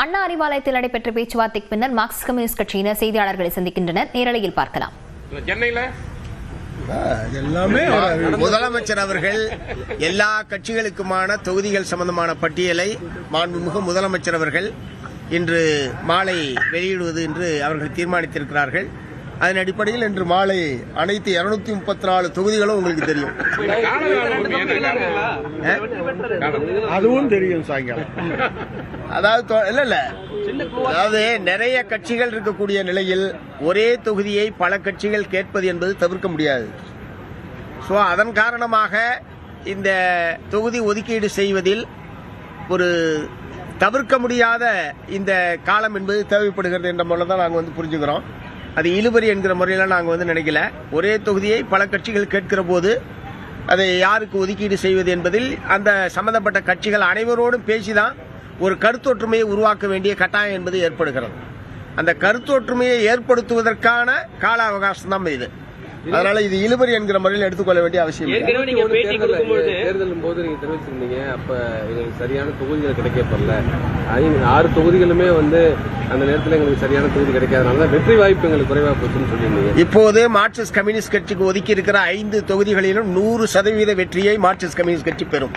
அண்ணா அறிவாலயத்தில் நடைபெற்ற பேச்சுவார்த்தைக்கு பின்னர் மார்க்சிஸ்ட் கம்யூனிஸ்ட் கட்சியினர் செய்தியாளர்களை சந்திக்கின்றனர். நேரலையில் பார்க்கலாம். முதலமைச்சர் அவர்கள் எல்லா கட்சிகளுக்குமான தொகுதிகள் சம்பந்தமான பட்டியலை மாண்புமிகு முதலமைச்சர் அவர்கள் இன்று மாலை வெளியிடுவது என்று அவர்கள் தீர்மானித்திருக்கிறார்கள். அதன் அடிப்படையில் இன்று மாலை அனைத்து 234 தொகுதிகளும் உங்களுக்கு தெரியும். அதுவும் தெரியும் சாயங்காலம். அதாவது நிறைய கட்சிகள் இருக்கக்கூடிய நிலையில் ஒரே தொகுதியை பல கட்சிகள் கேட்பது என்பது தவிர்க்க முடியாது. அதன் காரணமாக இந்த தொகுதி ஒதுக்கீடு செய்வதில் ஒரு தவிர்க்க முடியாத இந்த காலம் என்பது தேவைப்படுகிறது என்ற முறையில் தான் நாங்கள் புரிஞ்சுக்கிறோம். அது இழுபறி என்கிற முறையில் நாங்கள் நினைக்கல. ஒரே தொகுதியை பல கட்சிகள் கேட்கிற போது அதை யாருக்கு ஒதுக்கீடு செய்வது என்பதில் அந்த சம்பந்தப்பட்ட கட்சிகள் அனைவரோடும் பேசிதான் ஒரு கருத்தொற்றுமையை உருவாக்க வேண்டிய கட்டாயம் என்பது ஏற்படுகிறது. அந்த கருத்தொற்றுமையை ஏற்படுத்துவதற்கான கால அவகாசம் தான் இது. அதனால இது இழுபறி என்கிற முறையில் எடுத்துக்கொள்ள வேண்டிய அவசியம். தேர்தலும் போது நீங்க தெரிவிச்சிருந்தீங்க, அப்ப எங்களுக்கு சரியான தொகுதிகள் கிடைக்கப்படல. 6 தொகுதிகளுமே அந்த நேரத்தில் எங்களுக்கு சரியான தொகுதி கிடைக்காதனால வெற்றி வாய்ப்பு எங்களுக்கு குறைவா போச்சுன்னு சொல்லியிருந்தீங்க. இப்போது மார்க்சிஸ்ட் கம்யூனிஸ்ட் கட்சிக்கு ஒதுக்கி இருக்கிற 5 தொகுதிகளிலும் 100% வெற்றியை மார்க்சிஸ்ட் கம்யூனிஸ்ட் கட்சி பெறும்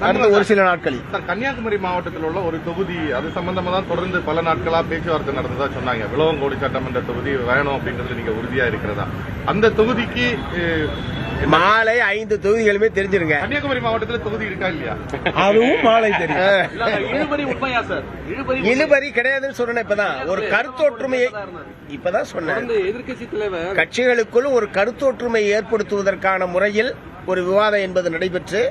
அடுத்த ஒரு சில நாட்களில். கன்னியாகுமரி மாவட்டத்தில் உள்ள ஒரு தொகுதி அது சம்பந்தமா தான் தொடர்ந்து பல நாட்களா பேச்சுவார்த்தை நடந்ததா சொன்னாங்க. விளவங்கோடு சட்டமன்ற தொகுதி வேணும் அப்படின்றது நீங்க உறுதியா இருக்கிறதா? அந்த தொகுதிக்கு மாலை 5 தொகுதிகளுமே தெரிஞ்சிருங்க. கன்னியாகுமரி மாவட்டத்தில் தொகுதி இருக்கா இல்லையா? அதுவும் மாலை தெரியும். இழுபறி கிடையாதுன்னு சொன்ன இப்பதான் ஒரு கருத்தொற்றுமையை இப்பதான் சொன்னேன். எதிர்கட்சி தலைவர் கட்சிகளுக்குள் ஒரு கருத்தொற்றுமை ஏற்படுத்துவதற்கான முறையில் ஒரு விவாதம் என்பது நடைபெற்று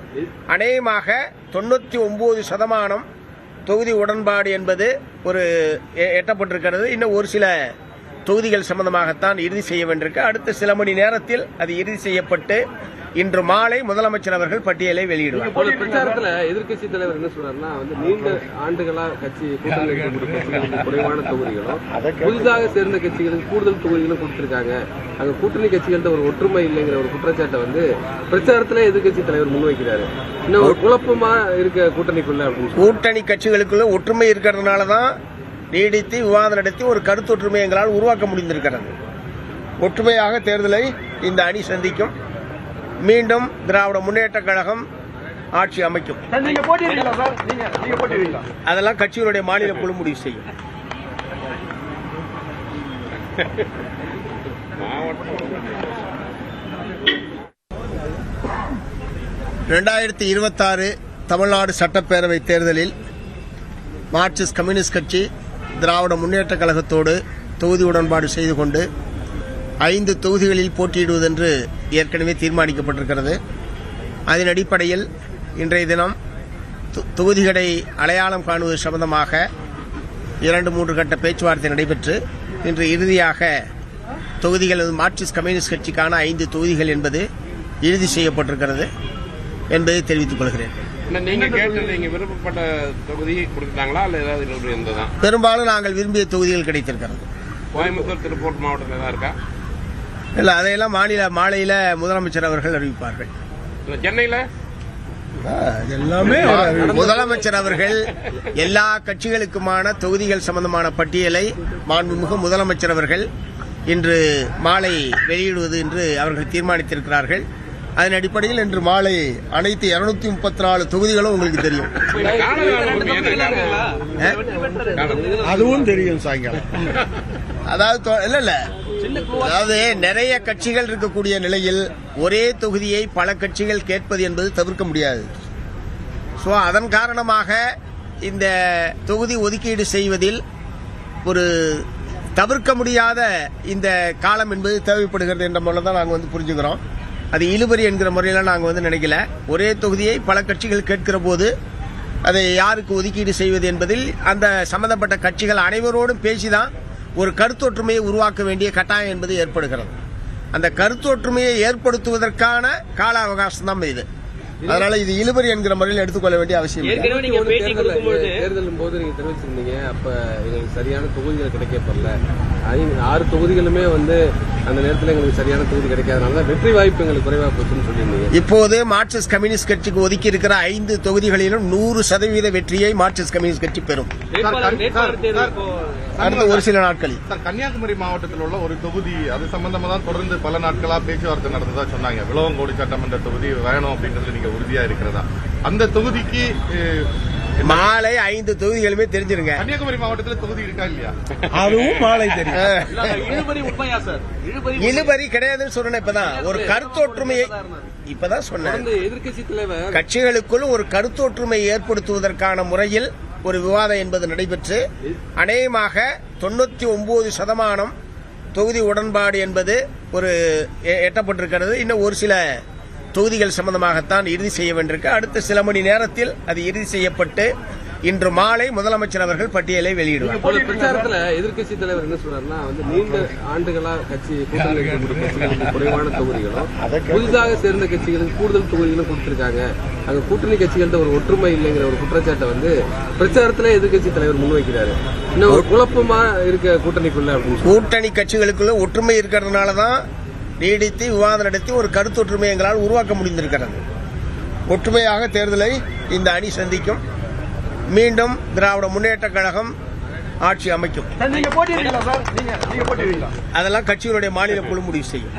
அநேகமாக 99% தொகுதி உடன்பாடு என்பது ஒரு எட்டப்பட்டிருக்கிறது. இன்னும் ஒரு சில தொகுதிகள் சம்பந்தமாகத்தான் இறுதி செய்ய வேண்டியிருக்கு. அடுத்த சில மணி நேரத்தில் அது இறுதி செய்யப்பட்டு இன்று மாலை முதலமைச்சர் அவர்கள் பட்டியலை வெளியிடுவார். பிரச்சாரத்தில் எதிர்கட்சி தலைவர் என்ன சொல்றாருன்னா, நீண்ட ஆண்டுகளா கட்சி கூட்டணி குறைவான தொகுதிகளும் புதிதாக சேர்ந்த கட்சிகளுக்கு கூடுதல் தொகுதிகளும் கொடுத்திருக்காங்க. அங்க கூட்டணி கட்சிகள்ட்ட ஒரு ஒற்றுமை இல்லைங்கிற ஒரு குற்றச்சாட்டை பிரச்சாரத்துல எதிர்கட்சி தலைவர் முன்வைக்கிறாரு. இன்னும் ஒரு குழப்பமா இருக்க கூட்டணிக்குள்ள அப்படின்னு கூட்டணி கட்சிகளுக்குள்ள ஒற்றுமை இருக்கிறதுனாலதான் நீடித்து விவாதம் நடத்தி ஒரு கருத்தொற்றுமை எங்களால் உருவாக்க முடிந்திருக்கிறது. ஒற்றுமையாக தேர்தலை இந்த அணி சந்திக்கும். மீண்டும் திராவிட முன்னேற்ற கழகம் ஆட்சி அமைக்கும். அதெல்லாம் கட்சிகளுடைய மாநில குழு முடிவு செய்யும். (2026) தமிழ்நாடு சட்டப்பேரவை தேர்தலில் மார்க்சிஸ்ட் கம்யூனிஸ்ட் கட்சி திராவிட முன்னேற்ற கழகத்தோடு தொகுதி உடன்பாடு செய்து கொண்டு 5 தொகுதிகளில் போட்டியிடுவதென்று ஏற்கனவே தீர்மானிக்கப்பட்டிருக்கிறது. அதன் அடிப்படையில் இன்றைய தினம் தொகுதிகளை அடையாளம் காணுவது சம்பந்தமாக 2-3 கட்ட பேச்சுவார்த்தை நடைபெற்று இன்று இறுதியாக தொகுதிகள் மார்க்சிஸ்ட் கம்யூனிஸ்ட் கட்சிக்கான 5 தொகுதிகள் என்பது இறுதி செய்யப்பட்டிருக்கிறது என்பதை தெரிவித்துக் கொள்கிறேன். விருப்பப்பட்ட தொகுதி கொடுத்தாங்களா அல்ல ஏதாவது இருந்ததா? பெரும்பாலும் நாங்கள் விரும்பிய தொகுதிகள் கிடைத்திருக்கிறது. கோயம்புத்தூர், திருப்பூர் மாவட்டத்தில் தான் இருக்கா? இல்ல, அதையெல்லாம் மாலையில முதலமைச்சர் அவர்கள் அறிவிப்பார்கள். சென்னையில முதலமைச்சர் அவர்கள் எல்லா கட்சிகளுக்குமான தொகுதிகள் சம்பந்தமான பட்டியலை மாண்புமிகு முதலமைச்சர் அவர்கள் இன்று மாலை வெளியிடுவது என்று அவர்கள் தீர்மானித்திருக்கிறார்கள். அதன் அடிப்படையில் இன்று மாலை அனைத்து 234 தொகுதிகளும் உங்களுக்கு தெரியும். அதுவும் தெரியும் சாயங்காலம். அதாவது நிறைய கட்சிகள் இருக்கக்கூடிய நிலையில் ஒரே தொகுதியை பல கட்சிகள் கேட்பது என்பது தவிர்க்க முடியாது. அதன் காரணமாக இந்த தொகுதி ஒதுக்கீடு செய்வதில் ஒரு தவிர்க்க முடியாத இந்த காலம் என்பது தேவைப்படுகிறது என்ற முறையில் தான் நாங்கள் புரிஞ்சுக்கிறோம். அது இழுபறி என்கிற முறையில் நாங்கள் நினைக்கல. ஒரே தொகுதியை பல கட்சிகள் கேட்கிற போது அதை யாருக்கு ஒதுக்கீடு செய்வது என்பதில் அந்த சம்பந்தப்பட்ட கட்சிகள் அனைவரோடும் பேசிதான் ஒரு கருத்தொற்றுமையை உருவாக்க வேண்டிய கட்டாயம் என்பது ஏற்படுகிறது. அந்த கருத்தொற்றுமையை ஏற்படுத்துவதற்கான கால அவகாசம் தான் இது. அதனால இது இழுபறி என்கிற முறையில் எடுத்துக்கொள்ள வேண்டிய அவசியம் இல்லை. தேர்தலும் போது நீங்க தெரிவிச்சிருந்தீங்க, அப்ப எங்களுக்கு சரியான தொகுதிகள் கிடைக்கப்படல. 6 தொகுதிகளுமே வந்து அந்த நேரத்தில் எங்களுக்கு சரியான தொகுதி கிடைக்காதனால வெற்றி வாய்ப்பு எங்களுக்கு குறைவா போச்சுன்னு சொல்லியிருந்தீங்க. இப்போது மார்க்சிஸ்ட் கம்யூனிஸ்ட் கட்சிக்கு ஒதுக்கி இருக்கிற 5 தொகுதிகளிலும் 100% வெற்றியை மார்க்சிஸ்ட் கம்யூனிஸ்ட் கட்சி பெறும் அடுத்த ஒரு சில நாட்களில். கன்னியாகுமரி மாவட்டத்தில் உள்ள ஒரு தொகுதி அது சம்பந்தமா தான் தொடர்ந்து பல நாட்களா பேச்சுவார்த்தை நடந்ததா சொன்னாங்க. விளவங்கோடு சட்டமன்ற தொகுதி வேணும் அப்படின்றது நீங்க உறுதியா இருக்கிறதா? அந்த தொகுதிக்கு மாலை 5 தொகுதிகளுமே தெரிஞ்சிருங்க. கன்னியாகுமரி மாவட்டத்தில் தொகுதி இருக்கா இல்லையா? அதுவும் மாலை தெரியும். இழுபறி கிடையாதுன்னு சொன்னேன். இப்பதான் ஒரு கருத்தொற்றுமையை இப்பதான் சொன்னேன். எதிர்க்கட்சி தலைவர் கட்சிகளுக்குள் ஒரு கருத்தொற்றுமை ஏற்படுத்துவதற்கான முறையில் ஒரு விவாதம் என்பது நடைபெற்று அநேகமாக 99% தொகுதி உடன்பாடு என்பது ஒரு எட்டப்பட்டிருக்கிறது. இன்னும் ஒரு சில தொகுதிகள் சம்பந்தமாகத்தான் இறுதி செய்ய வேண்டியிருக்கு. அடுத்த சில மணி நேரத்தில் அது இறுதி செய்யப்பட்டு இன்று மாலை முதலமைச்சர் அவர்கள் பட்டியலை வெளியிடுவார். பிரச்சாரத்துல எதிர்க்கட்சி தலைவர் என்ன சொல்றாருன்னா, வந்து நீண்ட ஆண்டுகளா கட்சி கூட்டணி இருக்கக்கூடிய கட்சிகளுக்கு குறைவான தொகுதிகளும் புதிதாக சேர்ந்த கட்சிகளுக்கு கூடுதல் தொகுதிகளும் கொடுத்திருக்காங்க. அங்க கூட்டணி கட்சிகள்ட்ட ஒரு ஒற்றுமை இல்லைங்கிற ஒரு குற்றச்சாட்டை வந்து பிரச்சாரத்துல எதிர்க்கட்சி தலைவர் முன்வைக்கிறாரு. இன்னும் ஒரு குழப்பமா இருக்க கூட்டணிக்குள்ள அப்படின்னு கூட்டணி கட்சிகளுக்குள்ள ஒற்றுமை இருக்கிறதுனாலதான் நீடித்து விவாதம் நடத்தி ஒரு கருத்தொற்றுமை எங்களால் உருவாக்க முடிந்திருக்கிறது. ஒற்றுமையாக தேர்தலை இந்த அணி சந்திக்கும். மீண்டும் திராவிட முன்னேற்ற கழகம் ஆட்சி அமைக்கும். அதெல்லாம் கட்சியினுடைய மாநில குழு முடிவு செய்யும்.